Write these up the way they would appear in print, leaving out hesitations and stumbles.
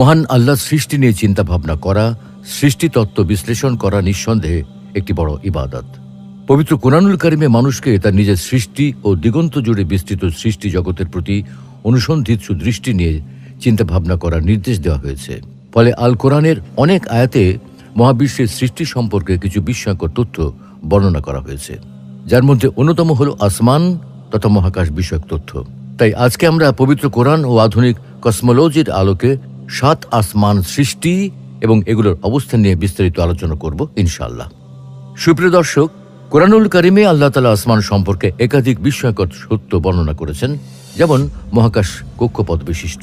মহান আল্লাহর সৃষ্টি নিয়ে চিন্তা ভাবনা করা, সৃষ্টিতত্ত্ব বিশ্লেষণ করা নিঃসন্দেহে একটি বড় ইবাদত। পবিত্র কোরআনুল কারিমে মানুষকে তার নিজের সৃষ্টি ও দিগন্ত জুড়ে বিস্তৃত সৃষ্টি জগতের প্রতি অনুসন্ধিৎসু দৃষ্টি নিয়ে চিন্তা ভাবনা করার নির্দেশ দেওয়া হয়েছে। ফলে আল কোরআনের অনেক আয়াতে মহাবিশ্বের সৃষ্টি সম্পর্কে কিছু বিস্ময়কর তথ্য বর্ণনা করা হয়েছে, যার মধ্যে অন্যতম হল আসমান তথা মহাকাশ বিষয়ক তথ্য। তাই আজকে আমরা পবিত্র কোরআন ও আধুনিক কসমোলজির আলোকে 7 আসমান সৃষ্টি এবং এগুলোর অবস্থান নিয়ে বিস্তারিত আলোচনা করব ইনশাআল্লাহ। সুপ্রিয় দর্শক, কোরআনুল কারিমে আল্লাহ তাআলা আসমান সম্পর্কে একাধিক বিস্ময়কর সত্য বর্ণনা করেছেন, যেমন মহাকাশ কক্ষপথ বিশিষ্ট।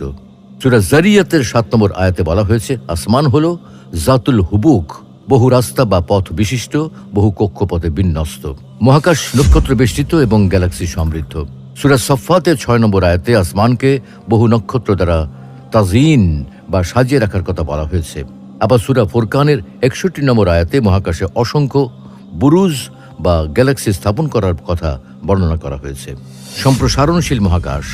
সূরা যারিয়াতের 7 নম্বর আয়াতে বলা হয়েছে, আসমান হল জাতুল হুবুক, বহু রাস্তা বা পথ বিশিষ্ট, বহু কক্ষপথে বিন্যস্ত, মহাকাশ নক্ষত্র বেষ্টিত এবং গ্যালাক্সি সমৃদ্ধ। সূরা সফফাতের 6 নম্বর আয়াতে আসমানকে বহু নক্ষত্র দ্বারা তাজিন বা সাজিয়ে রাখার কথা বলা হয়েছে। আবার সূরা ফুরকানের 61 নম্বর আয়াতে মহাকাশে অসংখ্য বুরুজ বা গ্যালাক্সি স্থাপন করার কথা বর্ণনা করা হয়েছে। সম্প্রসারণশীল মহাকাশ,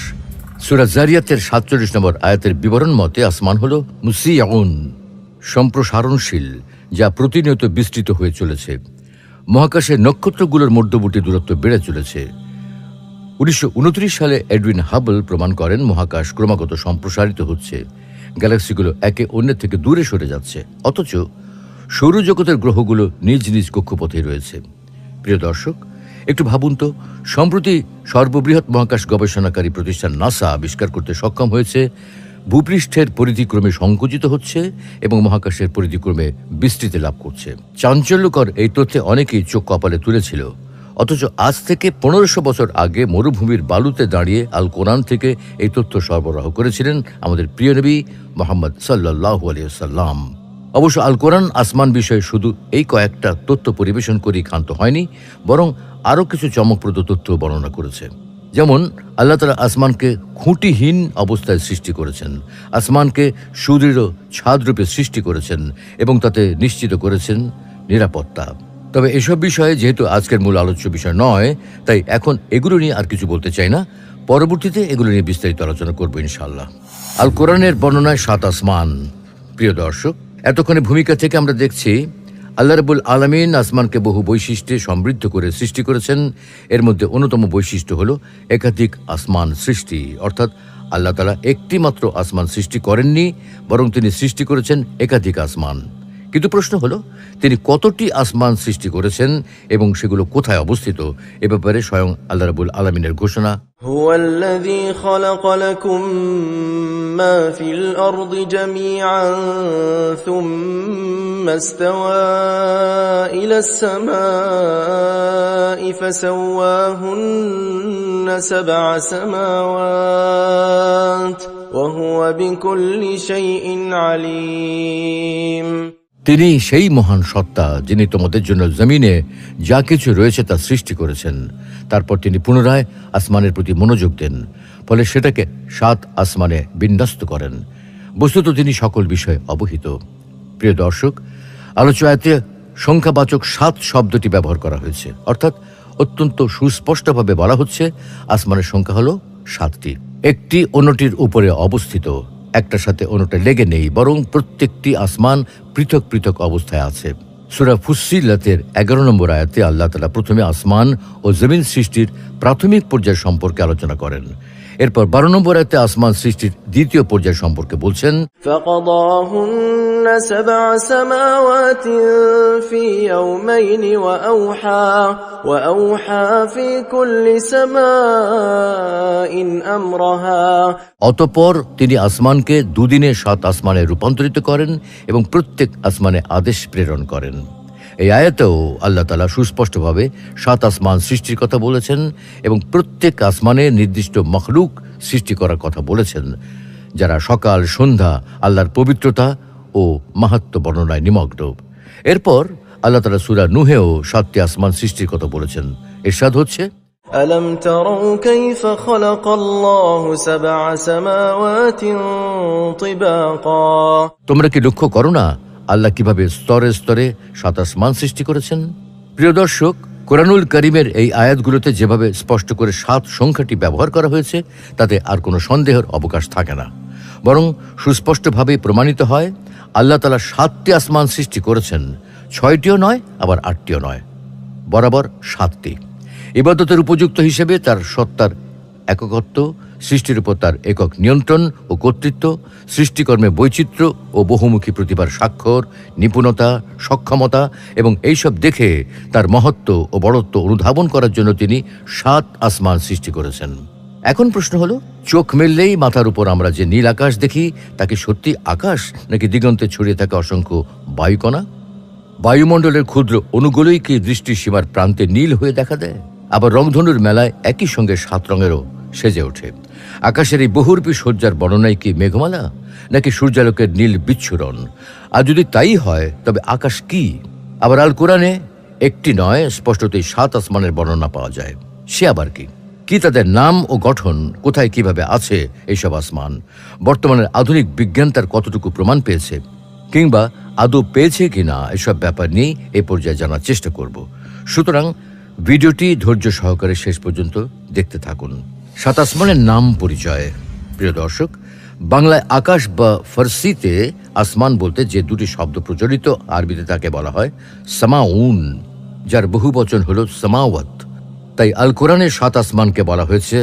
সূরা যারিয়াতের 47 নম্বর আয়াতের বিবরণ মতে আসমান হল মুসিয়াউন, সম্প্রসারণশীল, যা প্রতিনিয়ত বিস্তৃত হয়ে চলেছে। মহাকাশের নক্ষত্রগুলোর মধ্যবর্তী দূরত্ব বেড়ে চলেছে। 1929 সালে এডউইন হাবল প্রমাণ করেন মহাকাশ ক্রমাগত সম্প্রসারিত হচ্ছে, গ্যালাক্সিগুলো একে অন্যের থেকে দূরে সরে যাচ্ছে, অথচ সৌরজগতের গ্রহগুলো নিজ নিজ কক্ষপথে রয়েছে। প্রিয় দর্শক, একটু ভাবুন তো, সম্প্রতি সর্ববৃহৎ মহাকাশ গবেষণাকারী প্রতিষ্ঠান নাসা আবিষ্কার করতে সক্ষম হয়েছে ভূপৃষ্ঠের পরিধিক্রমে সংকুচিত হচ্ছে এবং মহাকাশের পরিধিক্রমে বিস্তৃতি লাভ করছে। চাঞ্চল্যকর এই তথ্যে অনেকেই চোখ কপালে তুলেছিল, অথচ আজ থেকে 1500 বছর আগে মরুভূমির বালুতে দাঁড়িয়ে আল কোরআন থেকে এই তথ্য সরবরাহ করেছিলেন আমাদের প্রিয় নবী মুহাম্মদ সাল্লাল্লাহু আলাইহি ওয়াসাল্লাম। অবশ্য আল কোরআন আসমান বিষয়ে শুধু এই কয়েকটা তথ্য পরিবেশন করেই ক্ষান্ত হয়নি, বরং আরও কিছু চমকপ্রদ তথ্য বর্ণনা করেছে। যেমন আল্লাহ তাআলা আসমানকে খুঁটিহীন অবস্থায় সৃষ্টি করেছেন, আসমানকে সুদৃঢ় ছাদরূপে সৃষ্টি করেছেন এবং তাতে নিশ্চিত করেছেন নিরাপত্তা। তবে এসব বিষয়ে যেহেতু আজকের মূল আলোচ্য বিষয় নয়, তাই এখন এগুলো নিয়ে আর কিছু বলতে চাই না। পরবর্তীতে এগুলো নিয়ে বিস্তারিত আলোচনা করবো ইনশাআল্লাহ। আল কোরআনের বর্ণনায় 7 আসমান। প্রিয় দর্শক, এতক্ষণে ভূমিকা থেকে আমরা দেখছি আল্লাহ রাব্বুল আলামিন আসমানকে বহু বৈশিষ্ট্যে সমৃদ্ধ করে সৃষ্টি করেছেন। এর মধ্যে অন্যতম বৈশিষ্ট্য হল একাধিক আসমান সৃষ্টি, অর্থাৎ আল্লাহ তাআলা একটি মাত্র আসমান সৃষ্টি করেননি, বরং তিনি সৃষ্টি করেছেন একাধিক আসমান। কিন্তু প্রশ্ন হলো, তিনি কতটি আসমান সৃষ্টি করেছেন এবং সেগুলো কোথায় অবস্থিত? এ ব্যাপারে স্বয়ং আল্লাহ রাব্বুল আলামিনের ঘোষণা, হুয়াল্লাযী খালাকা লাকুম মা ফিল আরদি জামিআন সুম্মা ইসতাওয়া ইলাস সামাই ফাসাওয়াহুন্না সাবআ সামাওয়াত ওয়া হুয়া বিকুল্লি শাইইন আলীম। তিনি সেই মহান সত্তা যিনি তোমাদের জন্য জমিনে যা কিছু রয়েছে তা সৃষ্টি করেছেন। তারপর তিনি পুনরায় আসমানের প্রতি মনোযোগ দেন, ফলে সেটাকে 7 আসমানে বিন্যস্ত করেন। বস্তুত তিনি সকল বিষয়ে অবহিত। প্রিয় দর্শক, আলোচ্য আয়াতে সংখ্যাবাচক 7 শব্দটি ব্যবহার করা হয়েছে, অর্থাৎ অত্যন্ত সুস্পষ্টভাবে বলা হচ্ছে আসমানের সংখ্যা হল 7টি। একটি অন্যটির উপরে অবস্থিত, একটার সাথে অন্যটা লেগে নেই, বরং প্রত্যেকটি আসমান পৃথক পৃথক অবস্থায় আছে। সূরা ফুসসিলাতের 11 নম্বর আয়াতে আল্লাহ তাআলা প্রথমে আসমান ও জমিন সৃষ্টির প্রাথমিক পর্যায় সম্পর্কে আলোচনা করেন। এরপর 12 নম্বর আয়াতে আসমান সৃষ্টির দ্বিতীয় পর্যায় সম্পর্কে বলছেন, ফাকাদাহুন্না সাবআ সামাওয়াতিন ফি ইয়াওমাইনি ওয়া আওহা ফি কুল্লি সামাইন আমরাহা। অতঃপর তিনি আসমানকে দুদিনে 7 আসমানে রূপান্তরিত করেন এবং প্রত্যেক আসমানে আদেশ প্রেরণ করেন। এই আয়াতেও আল্লাহ তাআলা সুস্পষ্টভাবে 7 আসমান সৃষ্টির কথা বলেছেন এবং প্রত্যেক আসমানে নির্দিষ্ট মখলুক সৃষ্টি করার কথা বলেছেন, যারা সকাল সন্ধ্যা আল্লাহর পবিত্রতা ও মাহাত্ম্য বর্ণনায় নিমগ্ন। এরপর আল্লাহ তাআলা সূরা নূহেও 7টি আসমান সৃষ্টির কথা বলেছেন। ইরশাদ হচ্ছে, ألم تروا كيف خلق الله سبع سماوات طباقا। তোমরা কি লক্ষ্য করো না আল্লাহ কিভাবে স্তরে স্তরে 7 আসমান সৃষ্টি করেছেন? প্রিয় দর্শক, কোরআনুল কারিমের এই আয়াতগুলোতে যেভাবে স্পষ্ট করে 7 সংখ্যাটি ব্যবহার করা হয়েছে, তাতে আর কোনো সন্দেহের অবকাশ থাকে না। বরং সুস্পষ্টভাবে প্রমাণিত হয় আল্লাহ তাআলা 7টি আসমান সৃষ্টি করেছেন, 6টিও নয় আবার 8টিও নয়, বরাবর 7টি। ইবাদতের উপযুক্ত হিসেবে তার সত্তার এককত্ব, সৃষ্টির উপর তার একক নিয়ন্ত্রণ ও কর্তৃত্ব, সৃষ্টিকর্মে বৈচিত্র্য ও বহুমুখী প্রতিভার স্বাক্ষর, নিপুণতা, সক্ষমতা এবং এইসব দেখে তার মহত্ব ও বড়ত্ব অনুধাবন করার জন্য তিনি 7 আসমান সৃষ্টি করেছেন। এখন প্রশ্ন হলো, চোখ মেললেই মাথার উপর আমরা যে নীল আকাশ দেখি তা কি সত্যি আকাশ, নাকি দিগন্তে ছড়িয়ে থাকা অসংখ্য বায়ুকণা? বায়ুমণ্ডলের ক্ষুদ্র অণুগুলোই কি দৃষ্টির সীমার প্রান্তে নীল হয়ে দেখা দেয়? আবার রংধনুর মেলায় একই সঙ্গে 7 রঙেরও সেজে ওঠে। আকাশের এই বহুরূপী সজ্জার বর্ণনায় কি মেঘমালা, নাকি সূর্যালোকের নীল বিচ্ছুরণ? আর যদি তাই হয় তবে আকাশ কি? আবার আল কোরআনে একটি নয়, স্পষ্টতই 7 আসমানের বর্ণনা পাওয়া যায়। সে আবার কি? কি তাদের নাম ও গঠন, কোথায় কিভাবে আছে এইসব আসমান? বর্তমানের আধুনিক বিজ্ঞান তার কতটুকু প্রমাণ পেয়েছে, কিংবা আদৌ পেয়েছে কিনা, এসব ব্যাপার নিয়ে এই পর্যায়ে জানার চেষ্টা করব। সুতরাং ভিডিওটি ধৈর্য সহকারে শেষ পর্যন্ত দেখতে থাকুন। 7 আসমানের নাম পরিচয়। প্রিয় দর্শক, বাংলায় আকাশ বা ফার্সিতে আসমান বলতে যে দুটি শব্দ প্রচলিত, আরবিতে তাকে বলা হয় সামাউন, যার বহু বচন হল সামাওয়াত। তাই আল কোরআনের 7 আসমানকে বলা হয়েছে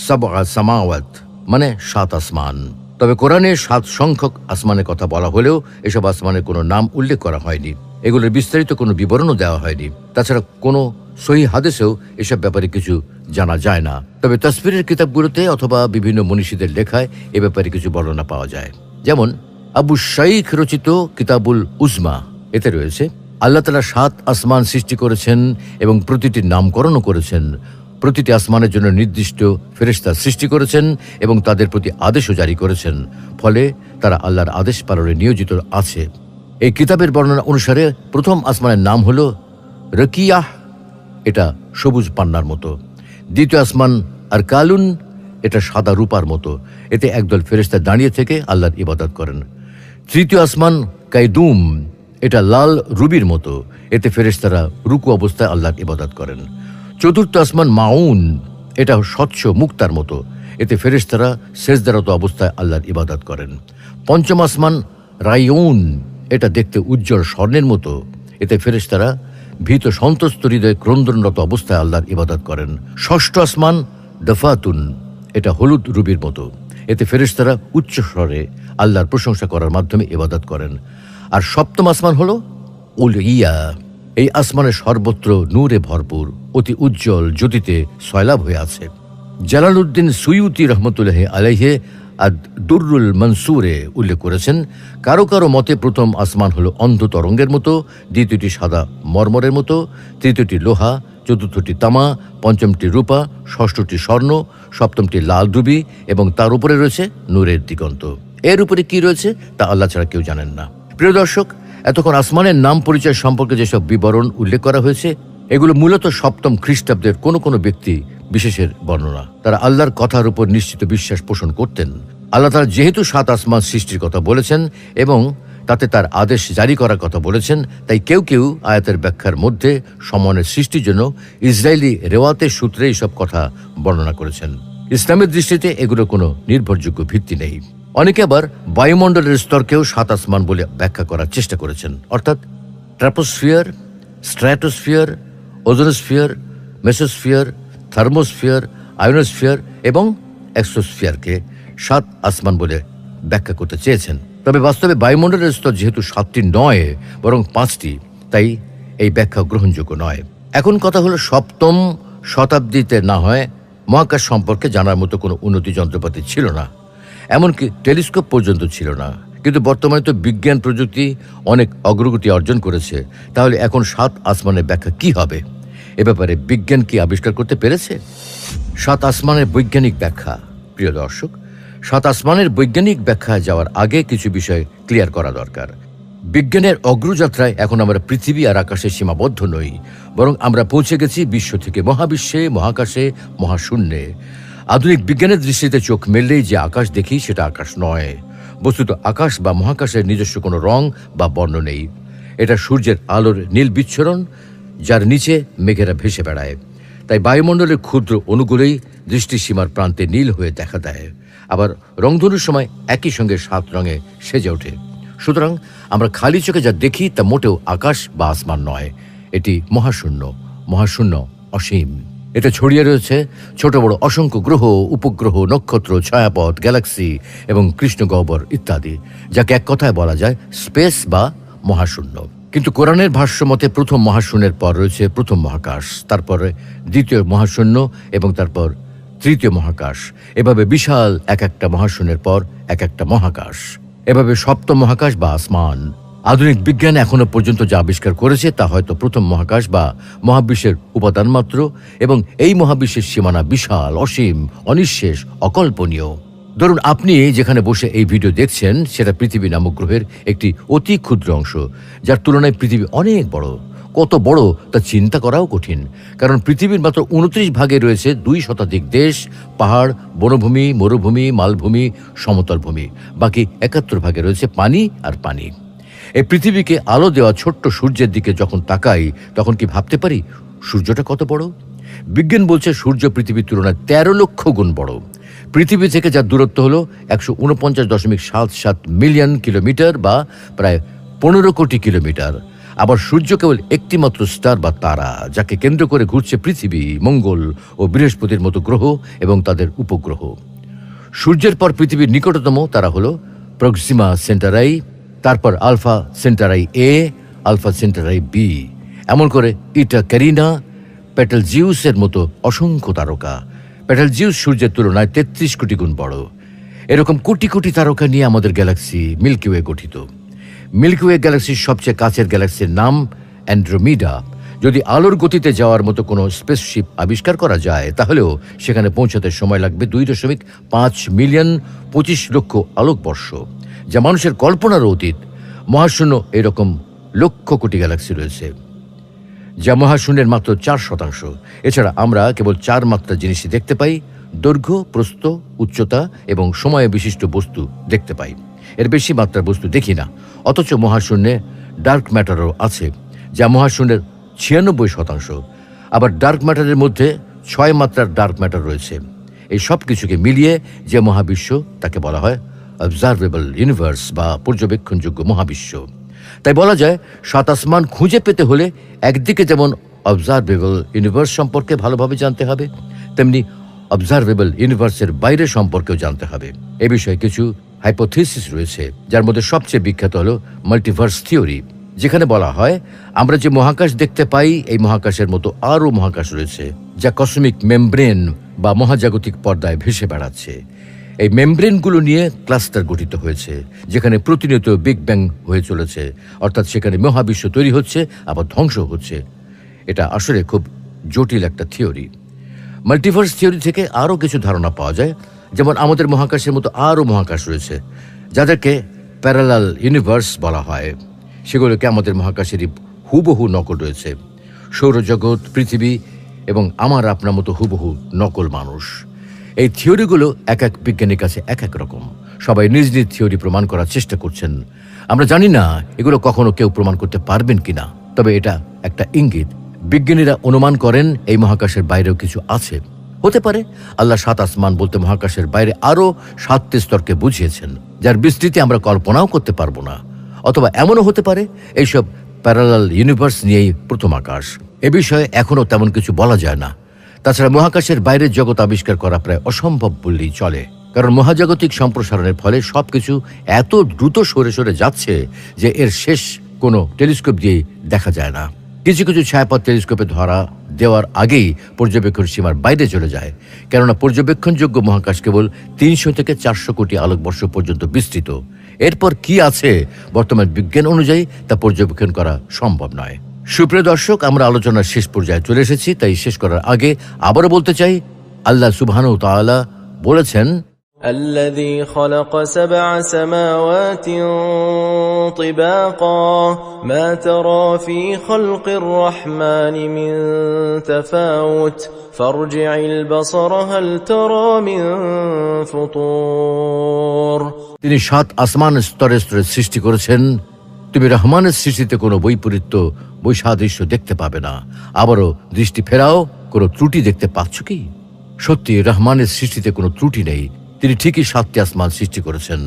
সাবআ সামাওয়াত, মানে 7 আসমান। তবে কোরআনে 7 সংখ্যক আসমানের কথা বলা হলেও এসব আসমানের কোনো নাম উল্লেখ করা হয়নি, এগুলোর বিস্তারিত কোনো বিবরণও দেওয়া হয়নি। তাছাড়া কোনো সহিহ হাদিসেও এসব ব্যাপারে কিছু জানা যায় না। তবে তাসফিরের কিতাবগুলোতে অথবা বিভিন্ন মনীষীদের লেখায় এ ব্যাপারে কিছু বর্ণনা পাওয়া যায়। যেমন আবু শাইখ রচিত কিতাবুল উজমা, এতে রয়েছে আল্লাহ তাআলা 7 আসমান সৃষ্টি করেছেন এবং প্রতিটির নামকরণও করেছেন। প্রতিটি আসমানের জন্য নির্দিষ্ট ফেরেশতা সৃষ্টি করেছেন এবং তাদের প্রতি আদেশও জারি করেছেন, ফলে তারা আল্লাহর আদেশ পালনে নিয়োজিত আছে। এই কিতাবের বর্ণনা অনুসারে প্রথম আসমানের নাম হল রকিয়াহ, এটা সবুজ পান্নার মতো। দ্বিতীয় আসমান আর কালুন, এটা সাদা রূপার মতো, এতে একদল ফেরেশতা দাঁড়িয়ে থেকে আল্লাহর ইবাদত করেন। তৃতীয় আসমান কাইদুম, এটা লাল রুবির মতো, এতে ফেরেশতারা রুকু অবস্থায় আল্লাহর ইবাদত করেন। চতুর্থ আসমান মাউন, এটা স্বচ্ছ মুক্তার মতো, এতে ফেরেশতারা সেজদারত অবস্থায় আল্লাহর ইবাদত করেন। পঞ্চম আসমান রাইউন, এটা দেখতে উজ্জ্বল স্বর্ণের মতো, এতে ফেরেশতারা ভীত সন্ত্রস্ত হৃদয়ে ক্রন্দনরত অবস্থায় আল্লাহর ইবাদত করেন। ষষ্ঠ আসমান দফাতুন, এটা হলুদ রুবির মতো, এতে ফেরেশতারা উচ্চ স্বরে আল্লাহর প্রশংসা করার মাধ্যমে ইবাদত করেন। আর সপ্তম আসমান হল উলিয়া, এই আসমানের সর্বত্র নূরে ভরপুর, অতি উজ্জ্বল জ্যোতিতে সয়লাভ হয়ে আছে। জালালউদ্দিন সুয়ুতি রহমতুল্লাহ আলাইহে আর দুররুল মনসুরে উল্লেখ করেছেন, কারো কারো মতে প্রথম আসমান হলো অন্ধ তরঙ্গের মতো, দ্বিতীয়টি সাদা মরমরের মতো, তৃতীয়টি লোহা, চতুর্থটি তামা, পঞ্চমটি রূপা, ষষ্ঠটি স্বর্ণ, সপ্তমটি লাল রুবি এবং তার উপরে রয়েছে নূরের দিগন্ত। এর উপরে কি রয়েছে তা আল্লাহ ছাড়া কেউ জানেন না। প্রিয় দর্শক, এতক্ষণ আসমানের নাম পরিচয় সম্পর্কে যেসব বিবরণ উল্লেখ করা হয়েছে, এগুলো মূলত 7ম খ্রিস্টাব্দের কোনো কোনো ব্যক্তি বিশেষের বর্ণনা। তারা আল্লাহর কথার উপর নিশ্চিত বিশ্বাস পোষণ করতেন। আল্লাহ তাআলা যেহেতু 7 আসমান সৃষ্টির কথা বলেছেন এবং তাতে তার আদেশ জারি করার কথা বলেছেন, তাই কেউ কেউ আয়াতের ব্যাখ্যার মধ্যে সমনের সৃষ্টির জন্য ইসরায়েলি রেওয়াতের সূত্রে এইসব কথা বর্ণনা করেছেন। ইসলামের দৃষ্টিতে এগুলো কোনো নির্ভরযোগ্য ভিত্তি নেই। অনেকে আবার বায়ুমণ্ডলের স্তরকেও 7 আসমান বলে ব্যাখ্যা করার চেষ্টা করেছেন, অর্থাৎ troposphere, stratosphere, ozonosphere, mesosphere, thermosphere, ionosphere এবং এক্সোস্ফিয়ারকে 7 আসমান বলে ব্যাখ্যা করতে চেয়েছেন। তবে বাস্তবে বায়ুমণ্ডলের স্তর যেহেতু 7টি নয় বরং 5টি, তাই এই ব্যাখ্যা গ্রহণযোগ্য নয়। এখন কথা হলো, 7ম শতাব্দীতে না হয় মহাকাশ সম্পর্কে জানার মতো কোনো উন্নতি যন্ত্রপাতি ছিল না, এমনকি টেলিস্কোপ পর্যন্ত ছিল না। কিন্তু বর্তমানে তো বিজ্ঞান প্রযুক্তি অনেক অগ্রগতি অর্জন করেছে, তাহলে এখন 7 আসমানের ব্যাখ্যা কি হবে? এ ব্যাপারে বিজ্ঞান কি আবিষ্কার করতে পেরেছে? 7 আসমানের বৈজ্ঞানিক ব্যাখ্যা। প্রিয় দর্শক, 7 আসমানের বৈজ্ঞানিক ব্যাখ্যা যাওয়ার আগে কিছু বিষয় ক্লিয়ার করা দরকার। বিজ্ঞানের অগ্রযাত্রায় এখন আমরা পৃথিবী আর আকাশে সীমাবদ্ধ নই, বরং আমরা পৌঁছে গেছি বিশ্ব থেকে মহাবিশ্বে, মহাকাশে, মহাশূন্যে। আধুনিক বিজ্ঞানের দৃষ্টিতে চোখ মেললেই যে আকাশ দেখি সেটা আকাশ নয়। বস্তুত আকাশ বা মহাকাশের নিজস্ব কোনো রং বা বর্ণ নেই। এটা সূর্যের আলোর নীল বিচ্ছুরণ, যার নিচে মেঘেরা ভেসে বেড়ায়। তাই বায়ুমণ্ডলের ক্ষুদ্র অণুগুলোই দৃষ্টিসীমার প্রান্তে নীল হয়ে দেখা দেয়। আবার রংধনুর সময় একই সঙ্গে 7 রঙে সেজে ওঠে। সুতরাং আমরা খালি চোখে যা দেখি তা মোটেও আকাশ বা আসমান নয়, এটি মহাশূন্য। মহাশূন্য অসীম, এটা ছড়িয়ে রয়েছে ছোট বড় অসংখ্য গ্রহ, উপগ্রহ, নক্ষত্র, ছায়াপথ, গ্যালাক্সি এবং কৃষ্ণগহ্বর ইত্যাদি, যাকে এক কথায় বলা যায় স্পেস বা মহাশূন্য। কিন্তু কোরআনের ভাষ্য মতে প্রথম মহাশূন্যের পর রয়েছে প্রথম মহাকাশ, তারপরে দ্বিতীয় মহাশূন্য এবং তারপর তৃতীয় মহাকাশ। এভাবে বিশাল এক একটা মহাশূন্যের পর এক একটা মহাকাশ, এভাবে সপ্তম মহাকাশ বা আসমান। আধুনিক বিজ্ঞান এখনো পর্যন্ত যা আবিষ্কার করেছে তা হয়তো প্রথম মহাকাশ বা মহাবিশ্বের উপাদান মাত্র, এবং এই মহাবিশ্বের সীমানা বিশাল, অসীম, অনিঃশেষ, অকল্পনীয়। ধরুন আপনি যেখানে বসে এই ভিডিও দেখছেন সেটা পৃথিবী নামক গ্রহের একটি অতি ক্ষুদ্র অংশ, যার তুলনায় পৃথিবী অনেক বড়। কত বড় তা চিন্তা করাও কঠিন, কারণ পৃথিবীর মাত্র 29 ভাগে রয়েছে 2 শতাধিক দেশ, পাহাড়, বনভূমি, মরুভূমি, মালভূমি, সমতল ভূমি। বাকি 71 ভাগে রয়েছে পানি আর পানি। এই পৃথিবীকে আলো দেওয়া ছোট্ট সূর্যের দিকে যখন তাকাই তখন কি ভাবতে পারি সূর্যটা কত বড়? বিজ্ঞান বলছে সূর্য পৃথিবীর তুলনায় 13 লক্ষ গুণ বড়। পৃথিবী থেকে যার দূরত্ব হলো 149.77 মিলিয়ন কিলোমিটার বা প্রায় 15 কোটি কিলোমিটার। আবার সূর্য কেবল একটি মাত্র স্টার বা তারা, যাকে কেন্দ্র করে ঘুরছে পৃথিবী, মঙ্গল ও বৃহস্পতির মতো গ্রহ এবং তাদের উপগ্রহ। সূর্যের পর পৃথিবীর নিকটতম তারা হলো প্রক্সিমা সেন্টারাই, তারপর আলফা সেন্টারাই এ, আলফা সেন্টারাই বি, এমন করে ইটা ক্যারিনা, পেটেলজিউসের মতো অসংখ্য তারকা। পেটেলজিউস সূর্যের তুলনায় 33 কোটি গুণ বড়। এরকম কোটি কোটি তারকা নিয়ে আমাদের গ্যালাক্সি মিল্কি ওয়ে গঠিত। মিল্কি ওয়ে গ্যালাক্সির সবচেয়ে কাছের গ্যালাক্সির নাম অ্যান্ড্রোমিডা। যদি আলোর গতিতে যাওয়ার মতো কোনো স্পেসশিপ আবিষ্কার করা যায় তাহলেও সেখানে পৌঁছাতে সময় লাগবে 2.5 মিলিয়ন 25 লক্ষ আলোকবর্ষ, যা মানুষের কল্পনারও অতীত। মহাশূন্য এরকম লক্ষ কোটি গ্যালাক্সি রয়েছে, যা মহাশূন্যের মাত্র 4%। এছাড়া আমরা কেবল 4 মাত্রার জিনিসই দেখতে পাই: দৈর্ঘ্য, প্রস্থ, উচ্চতা এবং সময়ে বিশিষ্ট বস্তু দেখতে পাই। এর বেশি মাত্রার বস্তু দেখি না। অথচ মহাশূন্যে ডার্ক ম্যাটারও আছে, যা মহাশূন্যের 96%। আবার ডার্ক ম্যাটারের মধ্যে 6 মাত্রার ডার্ক ম্যাটার রয়েছে। এই সব কিছুকে মিলিয়ে যে মহাবিশ্ব তাকে বলা হয় অবজারভেবল ইউনিভার্স বা পর্যবেক্ষণযোগ্য মহাবিশ্ব। তাই বলা যায় 7 আসমান খুঁজে পেতে হলে একদিকে যেমন অবজারভেবল ইউনিভার্স সম্পর্কে ভালোভাবে জানতে হবে, তেমনি অবজারভেবল ইউনিভার্সের বাইরে সম্পর্কেও জানতে হবে। এ বিষয়ে কিছু হাইপোথিসিস রয়েছে, যার মধ্যে সবচেয়ে বিখ্যাত হলো মাল্টিভার্স থিওরি, যেখানে বলা হয় আমরা যে মহাকাশ দেখতে পাই এই মহাকাশের মতো আরও মহাকাশ রয়েছে, যা কসমিক মেমব্রেন বা মহাজাগতিক পর্দায় ভেসে বেড়াচ্ছে। এই মেমব্রেনগুলো নিয়ে ক্লাস্টার গঠিত হয়েছে, যেখানে প্রতিনিয়ত বিগ ব্যাং হয়ে চলেছে, অর্থাৎ সেখানে মহাবিশ্ব তৈরি হচ্ছে আবার ধ্বংস হচ্ছে। এটা আসলে খুব জটিল একটা থিওরি। মাল্টিভার্স থিওরি থেকে আরও কিছু ধারণা পাওয়া যায়, যেমন আমাদের মহাকাশের মতো আরও মহাকাশ রয়েছে, যাদেরকে প্যারালাল ইউনিভার্স বলা হয়। সেগুলোকে আমাদের মহাকাশেরই হুবহু নকল রয়েছে। সৌরজগৎ, পৃথিবী এবং আমার আপনার মতো হুবহু নকল মানুষ। এই থিওরিগুলো এক এক বিজ্ঞানীর কাছে এক এক রকম। সবাই নিজ নিজ থিওরি প্রমাণ করার চেষ্টা করছেন। আমরা জানি না এগুলো কখনো কেউ প্রমাণ করতে পারবেন কিনা, তবে এটা একটা ইঙ্গিত। বিজ্ঞানীরা অনুমান করেন এই মহাকাশের বাইরেও কিছু আছে। হতে পারে আল্লাহ 7 আসমান বলতে মহাকাশের বাইরে আরও 7টি স্তরকে বুঝিয়েছেন, যার বিস্তৃতি আমরা কল্পনাও করতে পারবো না। অথবা এমনও হতে পারে এইসব প্যারালাল ইউনিভার্স নিয়েই প্রথম আকাশ। এ বিষয়ে এখনও তেমন কিছু বলা যায় না। তাছাড়া মহাকাশের বাইরের জগৎ আবিষ্কার করা প্রায় অসম্ভব বললেই চলে, কারণ মহাজাগতিক সম্প্রসারণের ফলে সবকিছু এত দ্রুত সরে সরে যাচ্ছে যে এর শেষ কোনো টেলিস্কোপ দিয়েই দেখা যায় না। কিছু কিছু ছায়াপথ টেলিস্কোপে ধরা দেওয়ার আগেই পর্যবেক্ষণ সীমার বাইরে চলে যায়, কেননা পর্যবেক্ষণযোগ্য মহাকাশ কেবল 300 থেকে 400 কোটি আলোকবর্ষ পর্যন্ত বিস্তৃত। এরপর কি আছে বর্তমান বিজ্ঞান অনুযায়ী তা পর্যবেক্ষণ করা সম্ভব নয়। সুপ্রিয় দর্শক, আমরা আলোচনার শেষ পর্যায়ে চলে এসেছি, তাই শেষ করার আগে আবারও বলতে চাই, আল্লাহ সুবহানাহু ওয়া তাআলা বলেছেন, الذي خلق 7 سماوات طباقا ما ترى في خلق الرحمن من تفاوت فارجع البصر هل ترى من فطور। তিনি 7 আসমান স্তরে স্তরে সৃষ্টি করেছেন। তুমি রহমানের সৃষ্টিতে কোনো বৈসাদৃশ্য দেখতে পাবে না। আবারও দৃষ্টি ফেরাও, কোনো ত্রুটি দেখতে পাচ্ছ কি? সত্যি রহমানের সৃষ্টিতে কোনো ত্রুটি নেই। তিনি ঠিকই 7টি আসমান সৃষ্টি করেছেন।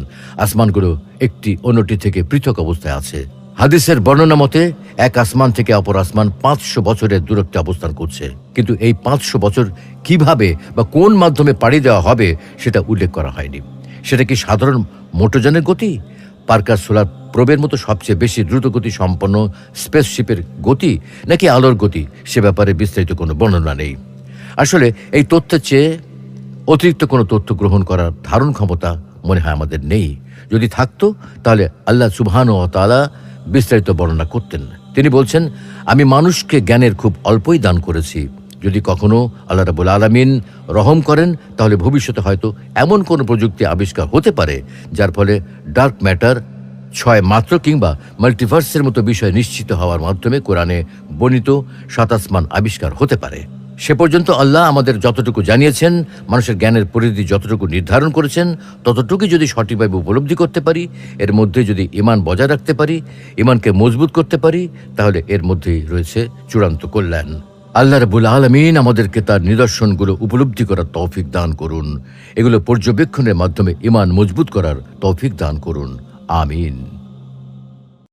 আসমানগুলো একটি অন্যটি থেকে পৃথক অবস্থায় আছে। হাদিসের বর্ণনা মতে এক আসমান থেকে অপর আসমান 500 বছরের দূরত্বে অবস্থান করছে, কিন্তু এই 500 বছর কিভাবে বা কোন মাধ্যমে পাড়ি দেওয়া হবে সেটা উল্লেখ করা হয়নি। সেটা কি সাধারণ মোটরযানের গতি, পার্কার সোলার প্রবের মতো সবচেয়ে বেশি দ্রুতগতি সম্পন্ন স্পেসশিপের গতি, নাকি আলোর গতি, সে ব্যাপারে বিস্তারিত কোনো বর্ণনা নেই। আসলে এই তথ্যের চেয়ে অতিরিক্ত কোনো তথ্য গ্রহণ করার ধারণ ক্ষমতা মনে হয় আমাদের নেই। যদি থাকতো তাহলে আল্লাহ সুবহানাহু ওয়া তাআলা বিস্তারিত বর্ণনা করতেন। তিনি বলছেন, আমি মানুষকে জ্ঞানের খুব অল্পই দান করেছি। যদি কখনো আল্লাহ রাব্বুল আলামিন রহম করেন তাহলে ভবিষ্যতে হয়তো এমন কোনো প্রযুক্তি আবিষ্কার হতে পারে যার ফলে ডার্ক ম্যাটার, 6 মাত্র কিংবা মাল্টিভার্সের মতো বিষয় নিশ্চিত হওয়ার মাধ্যমে কোরআনে বর্ণিত 7 আসমান আবিষ্কার হতে পারে। সে পর্যন্ত আল্লাহ আমাদের যতটুকু জানিয়েছেন, মানুষের জ্ঞানের পরিধি যতটুকু নির্ধারণ করেছেন, ততটুকুই যদি সঠিকভাবে উপলব্ধি করতে পারি, এর মধ্যে যদি ঈমান বজায় রাখতে পারি, ঈমানকে মজবুত করতে পারি, তাহলে এর মধ্যেই রয়েছে চূড়ান্ত কল্যাণ। আল্লাহ রাব্বুল আলামিন আমাদেরকে তার নিদর্শনগুলো উপলব্ধি করার তৌফিক দান করুন। এগুলো পর্যবেক্ষণের মাধ্যমে ঈমান মজবুত করার তৌফিক দান করুন। আমিন।